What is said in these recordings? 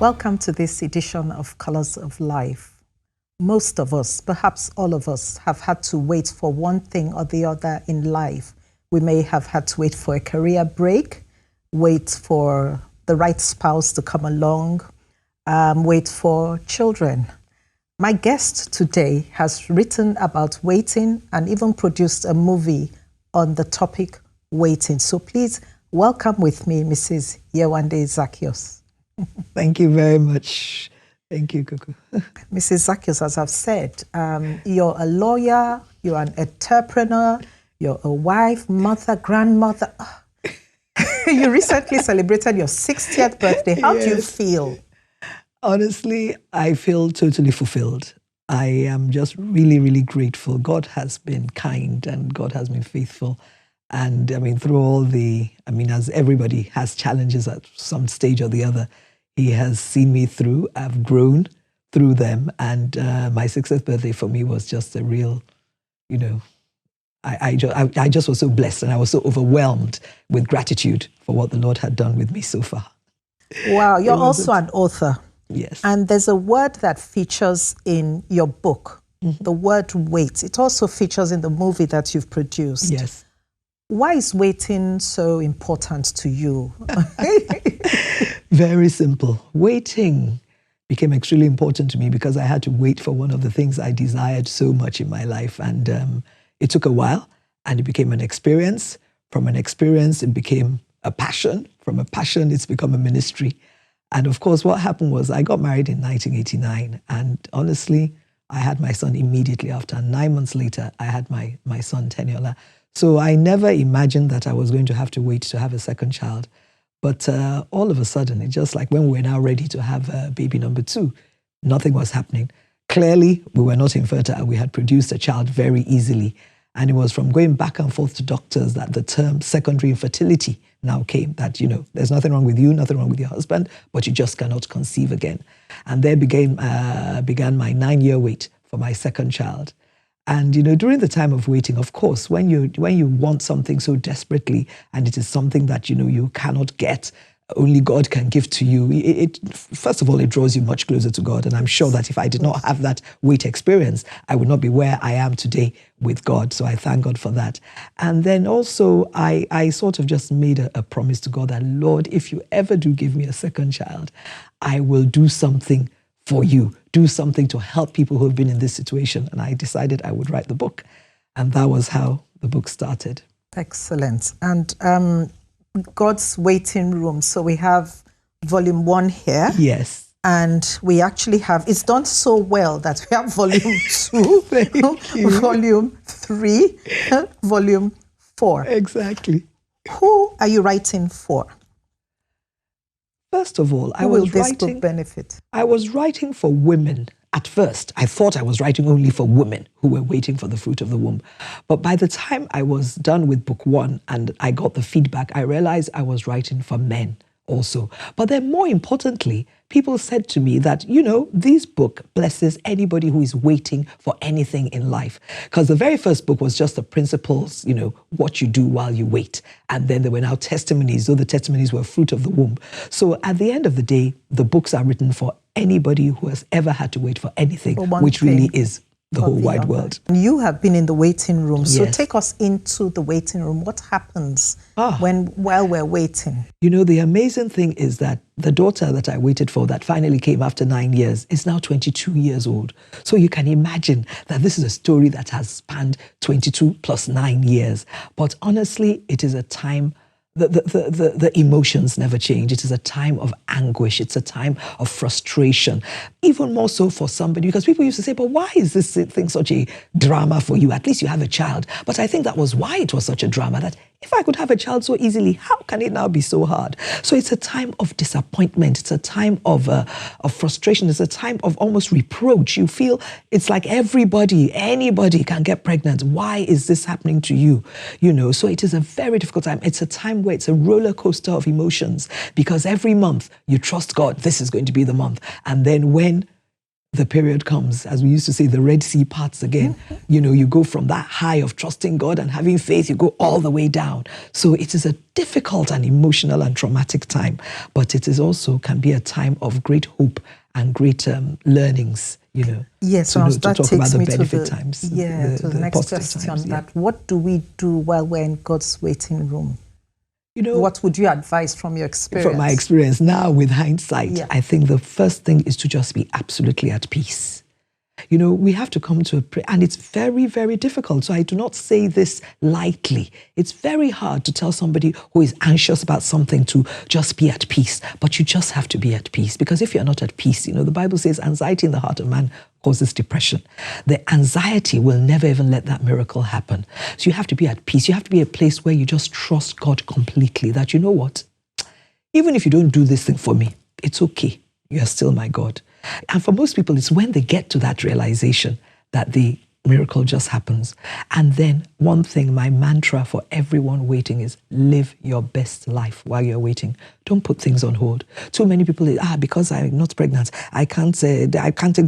Welcome to this edition of Colors of Life. Most of us, perhaps all of us, have had to wait for one thing or the other in life. We may have had to wait for a career break, wait for the right spouse to come along, wait for children. My guest today has written about waiting and even produced a movie on the topic waiting. So please welcome with me Mrs. Yewande Zaccheaus. Thank you very much. Thank you, Koko. Mrs. Zaccheaus, as I've said, you're a lawyer, you're an entrepreneur, you're a wife, mother, grandmother. You recently celebrated your 60th birthday. How do you feel? Honestly, I feel totally fulfilled. I am just really, really grateful. God has been kind and God has been faithful. And I mean, through all as everybody has challenges at some stage or the other, He has seen me through. I've grown through them. And my 60th birthday for me was just a real, I just was so blessed and I was so overwhelmed with gratitude for what the Lord had done with me so far. Wow, you're also an author. Yes. And there's a word that features in your book, the word wait. It also features in the movie that you've produced. Yes. Why is waiting so important to you? Very simple. Waiting became extremely important to me because I had to wait for one of the things I desired so much in my life. And it took a while and it became an experience. From an experience, it became a passion. From a passion, it's become a ministry. And of course, what happened was I got married in 1989. And honestly, I had my son immediately after. 9 months later, I had my son, Teniola. So I never imagined that I was going to have to wait to have a second child. But all of a sudden, it's just like when we were now ready to have baby number 2, nothing was happening. Clearly, we were not infertile. We had produced a child very easily. And it was from going back and forth to doctors that the term secondary infertility now came, that, there's nothing wrong with you, nothing wrong with your husband, but you just cannot conceive again. And there began my 9-year wait for my second child. And, during the time of waiting, of course, when you want something so desperately and it is something that, you cannot get, only God can give to you, first of all, it draws you much closer to God. And I'm sure that if I did not have that wait experience, I would not be where I am today with God. So I thank God for that. And then also, I sort of just made a promise to God that, Lord, if you ever do give me a second child, I will do something for you, do something to help people who have been in this situation. And I decided I would write the book. And that was how the book started. Excellent. And God's Waiting Room. So we have volume 1 here. Yes. And we actually have, it's done so well that we have volume 2, volume 3, volume 4. Exactly. Who are you writing for? First of all, Who will this book benefit? I was writing for women. At first, I thought I was writing only for women who were waiting for the fruit of the womb. But by the time I was done with book 1 and I got the feedback, I realized I was writing for men also. But then more importantly, people said to me that, this book blesses anybody who is waiting for anything in life. Because the very first book was just the principles, what you do while you wait. And then there were now testimonies, though the testimonies were fruit of the womb. So at the end of the day, the books are written for anybody who has ever had to wait for anything, which really is the whole wide world. You have been in the waiting room. So Yes. take us into the waiting room. What happens while we're waiting? The amazing thing is that the daughter that I waited for that finally came after 9 years is now 22 years old. So you can imagine that this is a story that has spanned 22 plus 9 years. But honestly, it is a time. The emotions never change. It is a time of anguish. It's a time of frustration. Even more so for somebody, because people used to say, but why is this thing such a drama for you? At least you have a child. But I think that was why it was such a drama, that if I could have a child so easily, how can it now be so hard? So it's a time of disappointment. It's a time of frustration. It's a time of almost reproach. You feel it's like anybody can get pregnant. Why is this happening to you? So it is a very difficult time. It's a time where it's a roller coaster of emotions, because every month you trust God, this is going to be the month. And then when the period comes, as we used to say, the Red Sea parts again. You go from that high of trusting God and having faith, you go all the way down. So it is a difficult and emotional and traumatic time, but it is also can be a time of great hope and great learnings, Yes, to that talk takes about the me benefit to times. to the next question. Times, that what do we do while we're in God's waiting room? What would you advise from your experience? From my experience now with hindsight, I think the first thing is to just be absolutely at peace. We have to come to a prayer, and it's very, very difficult. So I do not say this lightly. It's very hard to tell somebody who is anxious about something to just be at peace, but you just have to be at peace, because if you're not at peace, the Bible says anxiety in the heart of man causes depression. The anxiety will never even let that miracle happen. So you have to be at peace. You have to be a place where you just trust God completely, that what? Even if you don't do this thing for me, it's okay. You are still my God. And for most people, it's when they get to that realization that the miracle just happens. And then one thing, my mantra for everyone waiting is live your best life while you're waiting. Don't put things on hold. Too many people, because I'm not pregnant, I can't take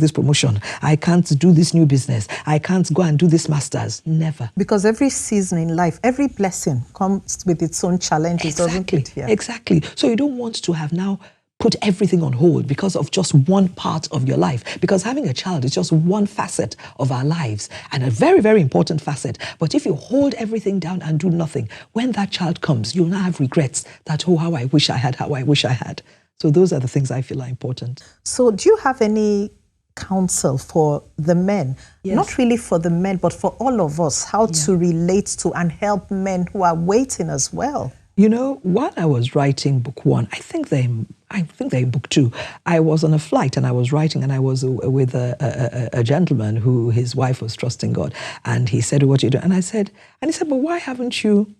this promotion. I can't do this new business. I can't go and do this master's. Never. Because every season in life, every blessing comes with its own challenges, doesn't it? Yeah. Exactly. So you don't want to have now put everything on hold because of just one part of your life. Because having a child is just one facet of our lives, and a very, very important facet. But if you hold everything down and do nothing, when that child comes, you'll now have regrets that, how I wish I had. So those are the things I feel are important. So do you have any counsel for the men? Yes. Not really for the men, but for all of us, how to relate to and help men who are waiting as well? While I was writing book 1, I think they're in book 2, I was on a flight and I was writing, and I was with a gentleman who his wife was trusting God, and he said, "What are you doing?" And he said, "But why haven't you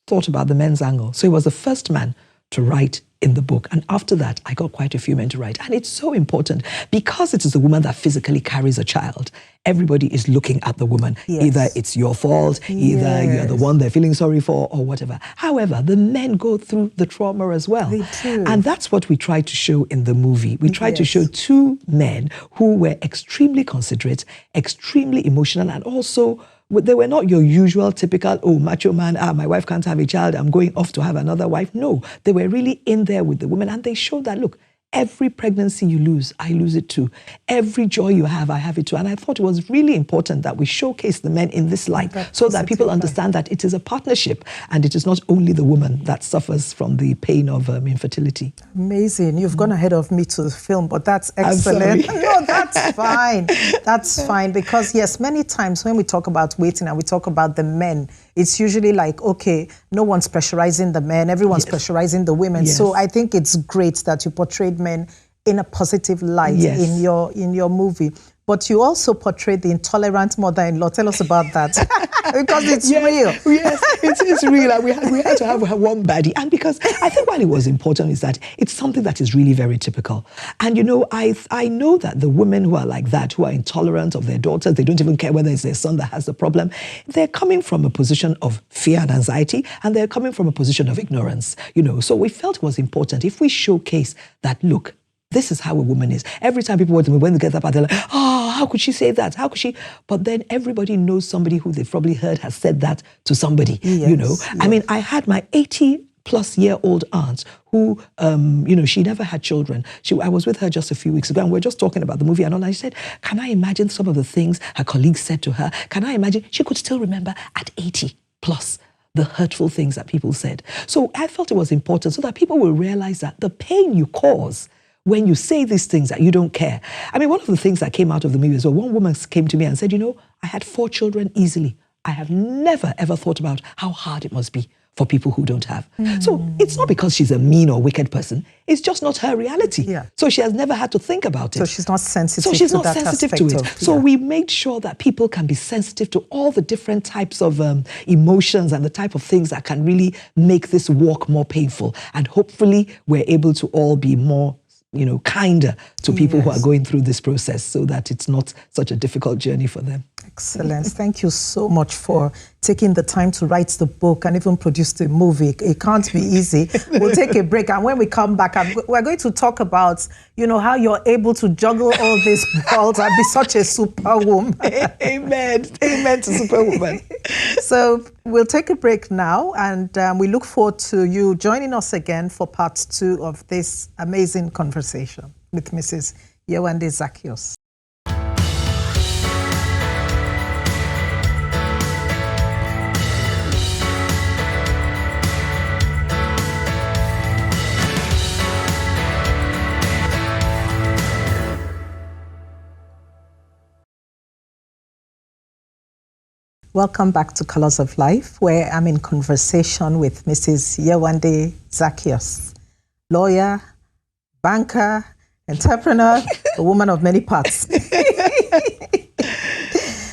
thought about the men's angle?" So he was the first man to write in the book. And after that, I got quite a few men to write. And it's so important because it is the woman that physically carries a child. Everybody is looking at the woman. Yes. Either it's your fault, either you're the one they're feeling sorry for, or whatever. However, the men go through the trauma as well. They do. And that's what we tried to show in the movie. We tried to show 2 men who were extremely considerate, extremely emotional, and also they were not your usual typical, macho man, my wife can't have a child, I'm going off to have another wife. No, they were really in there with the women, and they showed that, look, every pregnancy you lose, I lose it too. Every joy you have, I have it too. And I thought it was really important that we showcase the men in this light so that people understand that it is a partnership and it is not only the woman that suffers from the pain of infertility. Amazing. You've gone ahead of me to the film, but that's excellent. No, that's fine. That's fine, because yes, many times when we talk about waiting and we talk about the men, it's usually like, okay, no one's pressurizing the men, everyone's pressurizing the women. Yes. So I think it's great that you portrayed men in a positive light in your movie. But you also portrayed the intolerant mother-in-law. Tell us about that. Because it's real. Yes, it is real. And we had to have one baddie. And because I think what it was important is that it's something that is really very typical. And I know that the women who are like that, who are intolerant of their daughters, they don't even care whether it's their son that has the problem, they're coming from a position of fear and anxiety, and they're coming from a position of ignorance. So we felt it was important if we showcase that, look, this is how a woman is. Every time people when they get up, they're like, how could she say that? How could she? But then everybody knows somebody who they've probably heard has said that to somebody, Yes. I mean, I had my 80-plus-year-old aunt who, she never had children. I was with her just a few weeks ago, and we're just talking about the movie and all. And she said, can I imagine some of the things her colleagues said to her? Can I imagine? She could still remember at 80-plus. The hurtful things that people said. So I felt it was important so that people will realize that the pain you cause when you say these things that you don't care. I mean, one of the things that came out of the movie is one woman came to me and said, I had 4 children easily. I have never, ever thought about how hard it must be for people who don't have. So it's not because she's a mean or wicked person. It's just not her reality. Yeah. So she has never had to think about it. So she's not sensitive to it. Of, so we made sure that people can be sensitive to all the different types of emotions and the type of things that can really make this walk more painful. And hopefully we're able to all be more kinder to people who are going through this process so that it's not such a difficult journey for them. Excellent. Thank you so much for taking the time to write the book and even produce the movie. It can't be easy. We'll take a break, and when we come back, we're going to talk about, how you're able to juggle all these balls and be such a superwoman. Amen. Amen to superwoman. So we'll take a break now, and we look forward to you joining us again for part 2 of this amazing conversation with Mrs. Yewande Zaccheaus. Welcome back to Colors of Life, where I'm in conversation with Mrs. Yewande Zaccheaus, lawyer, banker, entrepreneur, a woman of many parts.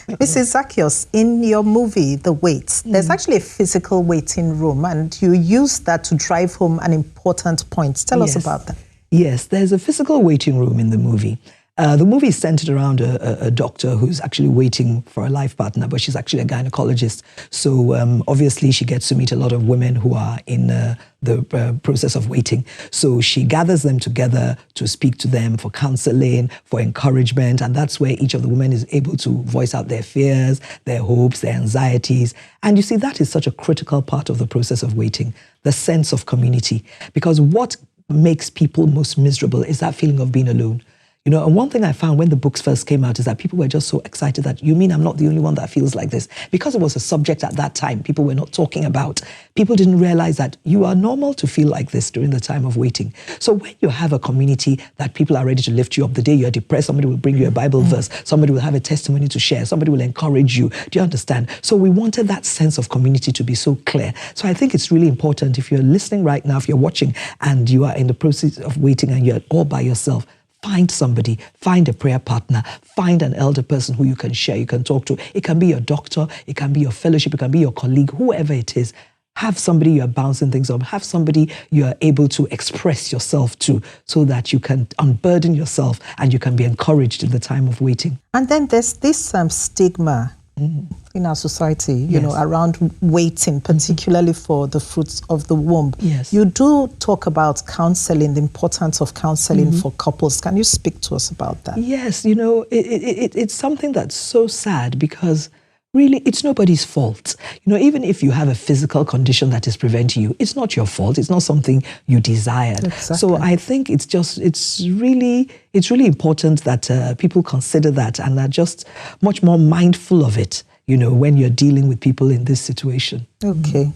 Mrs. Zaccheaus, in your movie, The Wait, there's actually a physical waiting room, and you use that to drive home an important point. Tell us about that. Yes, there's a physical waiting room in the movie. The movie is centered around a doctor who's actually waiting for a life partner, but she's actually a gynecologist. So obviously she gets to meet a lot of women who are in the process of waiting. So she gathers them together to speak to them for counseling, for encouragement. And that's where each of the women is able to voice out their fears, their hopes, their anxieties. And you see, that is such a critical part of the process of waiting, the sense of community. Because what makes people most miserable is that feeling of being alone. And one thing I found when the books first came out is that people were just so excited that, you mean I'm not the only one that feels like this? Because it was a subject at that time people were not talking about. People didn't realize that you are normal to feel like this during the time of waiting. So when you have a community that people are ready to lift you up, the day you're depressed, somebody will bring you a Bible verse, somebody will have a testimony to share, somebody will encourage you. Do you understand? So we wanted that sense of community to be so clear. So I think it's really important, if you're listening right now, if you're watching and you are in the process of waiting and you're all by yourself, find somebody, find a prayer partner, find an elder person who you can share, you can talk to. It can be your doctor, it can be your fellowship, it can be your colleague, whoever it is. Have somebody you're bouncing things off. Have somebody you're able to express yourself to so that you can unburden yourself and you can be encouraged in the time of waiting. And then there's this stigma in our society, you know, around waiting, particularly for the fruits of the womb. Yes. You do talk about counseling, the importance of counseling for couples. Can you speak to us about that? Yes, it's something that's so sad because really, it's nobody's fault. Even if you have a physical condition that is preventing you, it's not your fault. It's not something you desired. Exactly. So I think it's really important that people consider that and are just much more mindful of it, when you're dealing with people in this situation. Okay.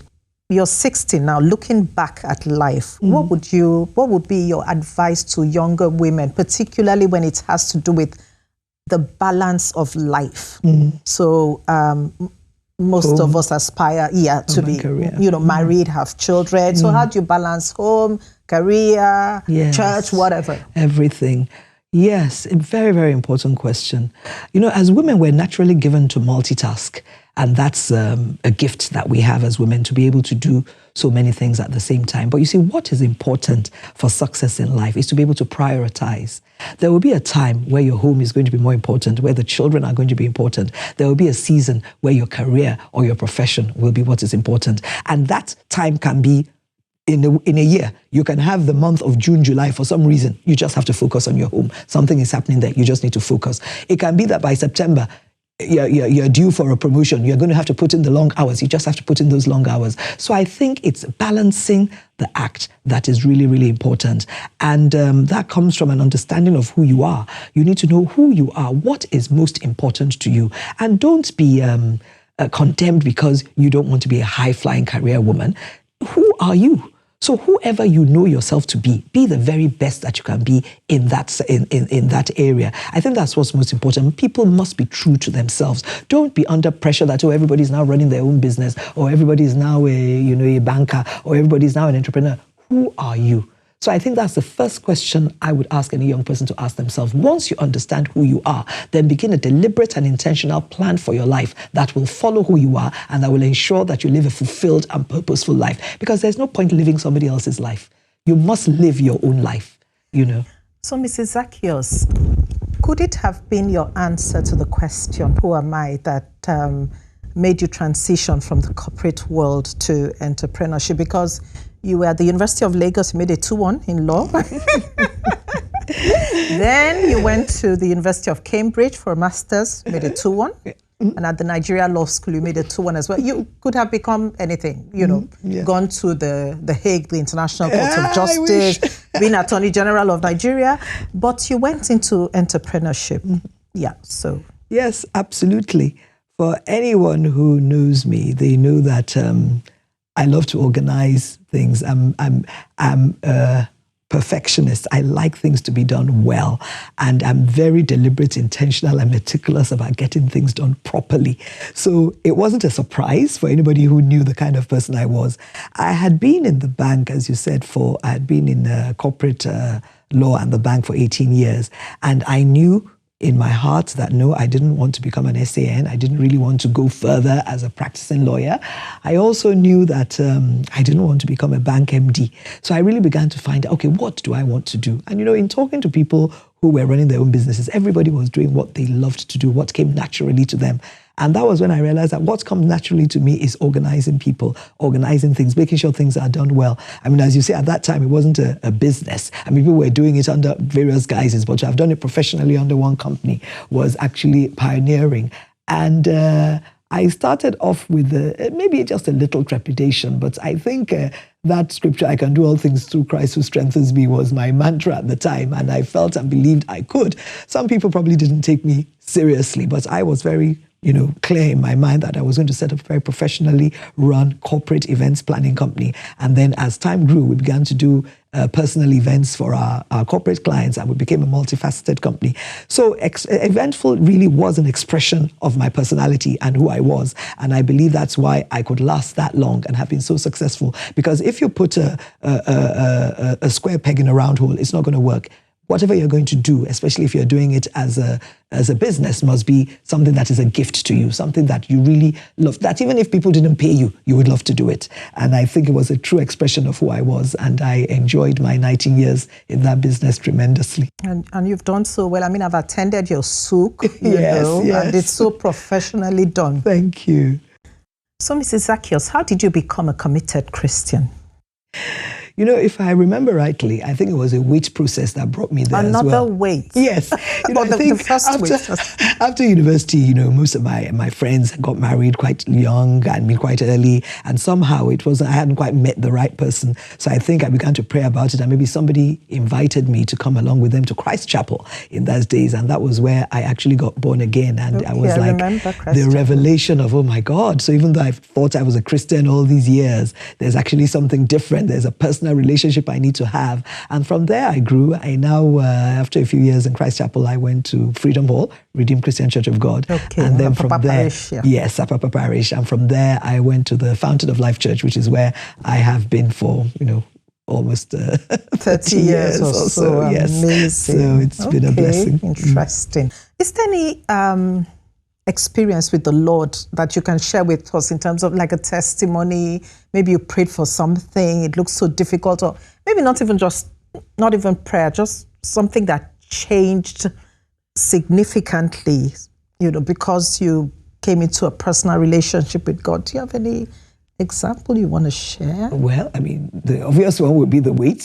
You're 60 now, looking back at life, what would be your advice to younger women, particularly when it has to do with the balance of life? So most of us aspire to be career. Married, have children. So how do you balance home, career, church, whatever? Everything. Yes, a very, very important question. As women, we're naturally given to multitask. And that's a gift that we have as women, to be able to do so many things at the same time. But you see, what is important for success in life is to be able to prioritize. There will be a time where your home is going to be more important, where the children are going to be important. There will be a season where your career or your profession will be what is important. And that time can be in a year. You can have the month of June, July. For some reason, you just have to focus on your home. Something is happening there. You just need to focus. It can be that by September, you're due for a promotion. You're going to have to put in the long hours. You just have to put in those long hours. So I think it's balancing the act that is really, really important. And that comes from an understanding of who you are. You need to know who you are, what is most important to you. And don't be condemned because you don't want to be a high-flying career woman. Who are you? So whoever you know yourself to be the very best that you can be in that area. I think that's what's most important. People must be true to themselves. Don't be under pressure that, everybody's now running their own business, or everybody's now a banker, or everybody's now an entrepreneur. Who are you? So I think that's the first question I would ask any young person to ask themselves. Once you understand who you are, then begin a deliberate and intentional plan for your life that will follow who you are and that will ensure that you live a fulfilled and purposeful life. Because there's no point living somebody else's life. You must live your own life, So Mrs. Zaccheaus, Could it have been your answer to the question, who am I, that made you transition from the corporate world to entrepreneurship? Because you were at the University of Lagos, you made a 2-1 in law. Then you went to the University of Cambridge for a master's, made a 2-1. And at the Nigeria Law School, you made a 2-1 as well. You could have become anything, gone to the Hague, the International Court of Justice, been Attorney General of Nigeria, but you went into entrepreneurship. Yeah, so. Yes, absolutely. For anyone who knows me, they know that I love to organize things. I'm a perfectionist. I like things to be done well. And I'm very deliberate, intentional, and meticulous about getting things done properly. So it wasn't a surprise for anybody who knew the kind of person I was. I had been in the bank, as you said, I had been in corporate law and the bank for 18 years. And I knew in my heart that no, I didn't want to become an SAN. I didn't really want to go further as a practicing lawyer. I also knew that I didn't want to become a bank MD. So I really began to find out, okay, what do I want to do? And in talking to people who were running their own businesses, everybody was doing what they loved to do, what came naturally to them. And that was when I realized that what comes naturally to me is organizing people, organizing things, making sure things are done well. I mean, as you say, at that time, it wasn't a business. I mean, people were doing it under various guises, but to have done it professionally under one company was actually pioneering. And I started off with maybe just a little trepidation, but I think that scripture, I can do all things through Christ who strengthens me, was my mantra at the time. And I felt and believed I could. Some people probably didn't take me seriously, but I was very clear in my mind that I was going to set up a very professionally run corporate events planning company. And then as time grew, we began to do personal events for our corporate clients, and we became a multifaceted company. So Eventful really was an expression of my personality and who I was. And I believe that's why I could last that long and have been so successful. Because if you put a square peg in a round hole, it's not going to work. Whatever you're going to do, especially if you're doing it as a business, must be something that is a gift to you, something that you really love, that even if people didn't pay you, you would love to do it. And I think it was a true expression of who I was, and I enjoyed my 19 years in that business tremendously. And you've done so well. I mean, I've attended your souk, yes. And it's so professionally done. Thank you. So, Mrs. Zaccheaus, how did you become a committed Christian? If I remember rightly, I think it was a wait process that brought me there as well. Another wait. Yes. I think the first after university, most of my friends got married quite young and me quite early. And somehow I hadn't quite met the right person. So I think I began to pray about it. And maybe somebody invited me to come along with them to Christ Chapel in those days. And that was where I actually got born again. And I was the revelation of, oh my God. So even though I thought I was a Christian all these years, there's actually something different. There's a personal relationship I need to have. And from there I grew. I now, after a few years in Christ Chapel, I went to Freedom Hall, Redeemed Christian Church of God. Okay. And then from there, Parish, yeah. Yes, Apapa Parish. And from there I went to the Fountain of Life Church, which is where I have been for, almost 30 years or so. Yes. Amazing. So it's been a blessing. Interesting. Is there any experience with the Lord that you can share with us in terms of like a testimony? Maybe you prayed for something, it looks so difficult, or maybe not even prayer, just something that changed significantly, because you came into a personal relationship with God. Do you have any example you want to share? Well, I mean, the obvious one would be the wait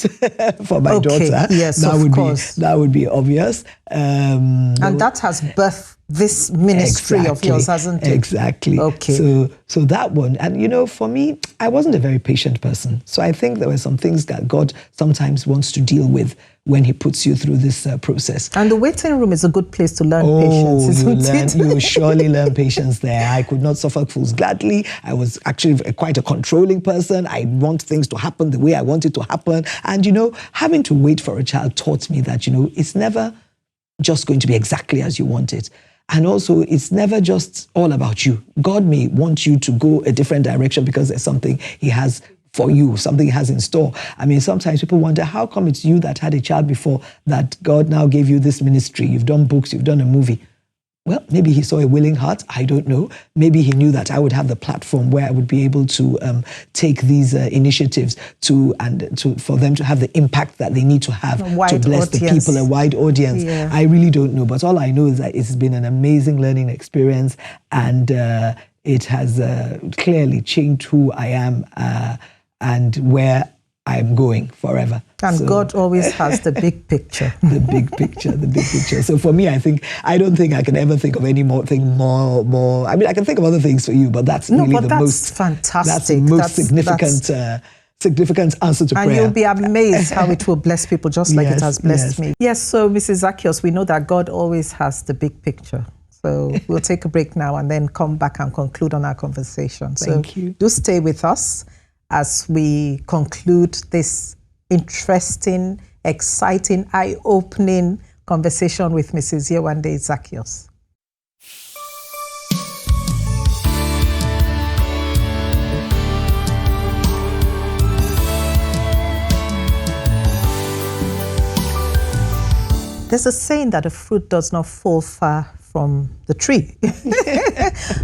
for my daughter. Yes, that would be obvious. And that has birthed this ministry of yours, hasn't it? Exactly. Okay. So that one, and for me, I wasn't a very patient person. So I think there were some things that God sometimes wants to deal with when he puts you through this process. And the waiting room is a good place to learn patience, isn't it? You surely learn patience there. I could not suffer fools gladly. I was actually quite a controlling person. I want things to happen the way I want it to happen. And, having to wait for a child taught me that, it's never just going to be exactly as you want it. And also, it's never just all about you. God may want you to go a different direction because there's something he has for you, something he has in store. I mean, sometimes people wonder, how come it's you that had a child before that God now gave you this ministry? You've done books, you've done a movie. Well, maybe he saw a willing heart. I don't know. Maybe he knew that I would have the platform where I would be able to take these initiatives for them to have the impact that they need to have to bless the people, a wide audience. Yeah. I really don't know. But all I know is that it's been an amazing learning experience, and it has clearly changed who I am and where I'm going forever. And so, God always has the big picture. The big picture. So for me, I don't think I can ever think of any more. I mean, I can think of other things for you, but that's most fantastic. That's the most significant answer to prayer. And you'll be amazed how it will bless people, just like it has blessed me. Yes, so Mrs. Zaccheaus, we know that God always has the big picture. So we'll take a break now and then come back and conclude on our conversation. Thank you. Do stay with us as we conclude this interesting, exciting, eye-opening conversation with Mrs. Yewande Zaccheaus. There's a saying that a fruit does not fall far from the tree.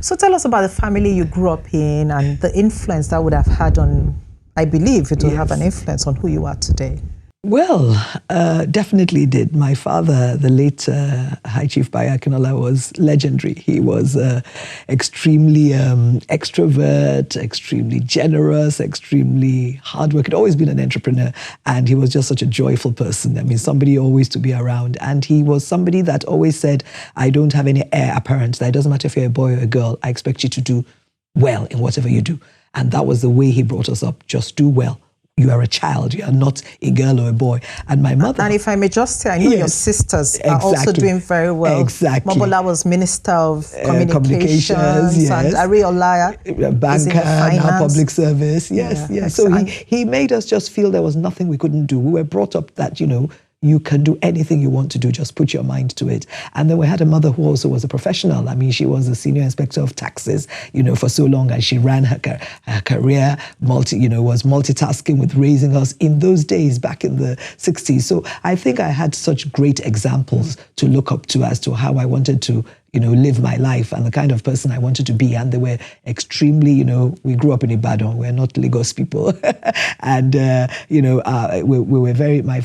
So tell us about the family you grew up in and the influence that would have had on, I believe it will have an influence on who you are today. Well, definitely did. My father, the late High Chief Bayakinola, was legendary. He was extremely extrovert, extremely generous, extremely hardworking, always been an entrepreneur. And he was just such a joyful person. I mean, somebody always to be around. And he was somebody that always said, I don't have any heir apparent. That it doesn't matter if you're a boy or a girl. I expect you to do well in whatever you do. And that was the way he brought us up. Just do well. You are a child. You are not a girl or a boy. And my mother... And if I may just say, I know your sisters are also doing very well. Exactly. Mobola was Minister of Communications. Yes. And Ariola banker, now public service. Yes. So he made us just feel there was nothing we couldn't do. We were brought up that, you can do anything you want to do, just put your mind to it. And then we had a mother who also was a professional. I mean, she was a senior inspector of taxes, for so long, and she ran her career, was multitasking with raising us in those days back in the 60s. So I think I had such great examples to look up to as to how I wanted to live my life and the kind of person I wanted to be. And they were extremely, we grew up in Ibadan. We're not Lagos people. And, we were my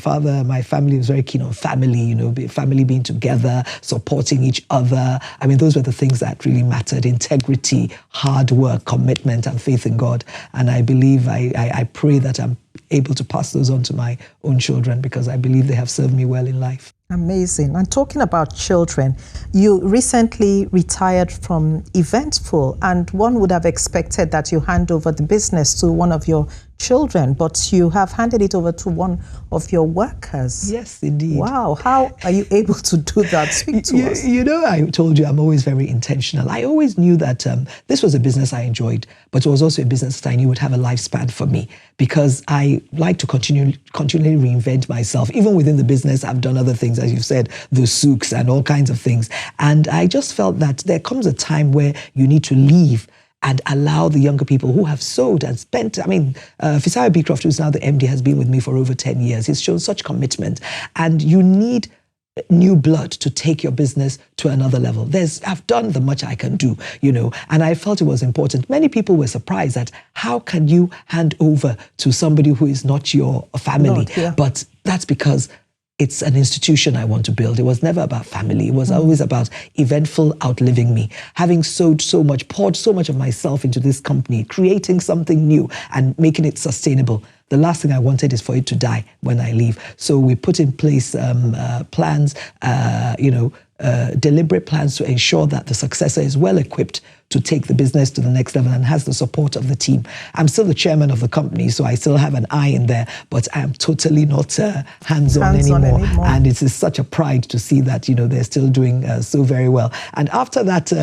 family was very keen on family, family being together, supporting each other. I mean, those were the things that really mattered: integrity, hard work, commitment, and faith in God. And I believe, I pray that I'm able to pass those on to my own children, because I believe they have served me well in life. Amazing. And talking about children, you recently retired from Eventful, and one would have expected that you hand over the business to one of your children, but you have handed it over to one of your workers. Yes, indeed. Wow. How are you able to do that? Speak to us. I told you I'm always very intentional. I always knew that this was a business I enjoyed, but it was also a business that I knew would have a lifespan for me, because I like to continually reinvent myself. Even within the business, I've done other things, as you've said, the souks and all kinds of things. And I just felt that there comes a time where you need to leave and allow the younger people who have sowed and spent. I mean, Fisayo Beecroft, who's now the MD, has been with me for over 10 years. He's shown such commitment. And you need new blood to take your business to another level. I've done the much I can do, and I felt it was important. Many people were surprised at how can you hand over to somebody who is not your family? But that's because it's an institution I want to build. It was never about family. It was always about Eventful outliving me. Having sowed so much, poured so much of myself into this company, creating something new and making it sustainable. The last thing I wanted is for it to die when I leave. So we put in place plans, deliberate plans to ensure that the successor is well equipped to take the business to the next level and has the support of the team. I'm still the chairman of the company, so I still have an eye in there, but I'm totally not hands-on anymore. And it is such a pride to see that, they're still doing so very well. And after that,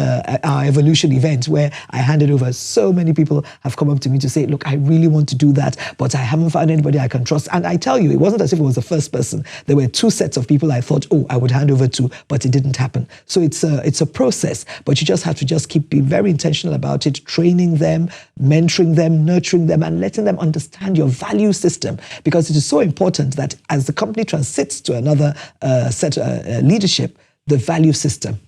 our evolution event where I handed over, so many people have come up to me to say, look, I really want to do that, but I haven't found anybody I can trust. And I tell you, it wasn't as if it was the first person. There were two sets of people I thought, I would hand over to, but it didn't happen. So it's a process, but you just have to be very intentional about it, training them, mentoring them, nurturing them, and letting them understand your value system, because it is so important that as the company transits to another set leadership, the value system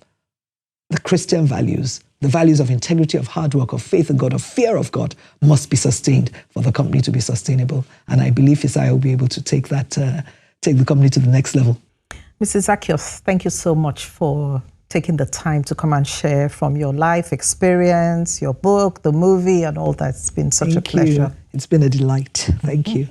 the Christian values, the values of integrity, of hard work, of faith in God, of fear of God, must be sustained for the company to be sustainable. And I believe Isaiah will be able to take the company to the next level. Mrs. Zaccheaus, thank you so much for taking the time to come and share from your life experience, your book, the movie, and all that. It's been such a pleasure. It's been a delight. Thank you.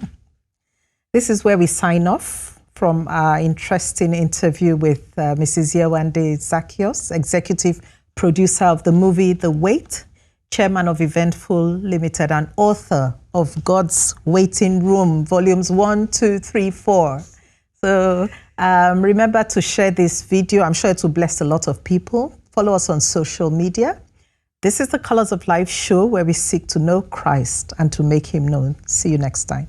This is where we sign off from our interesting interview with Mrs. Yewande Zaccheaus, executive producer of the movie The Wait, chairman of Eventful Limited, and author of God's Waiting Room, volumes 1, 2, 3, 4. So remember to share this video. I'm sure it will bless a lot of people. Follow us on social media. This is the Colors of Life show, where we seek to know Christ and to make him known. See you next time.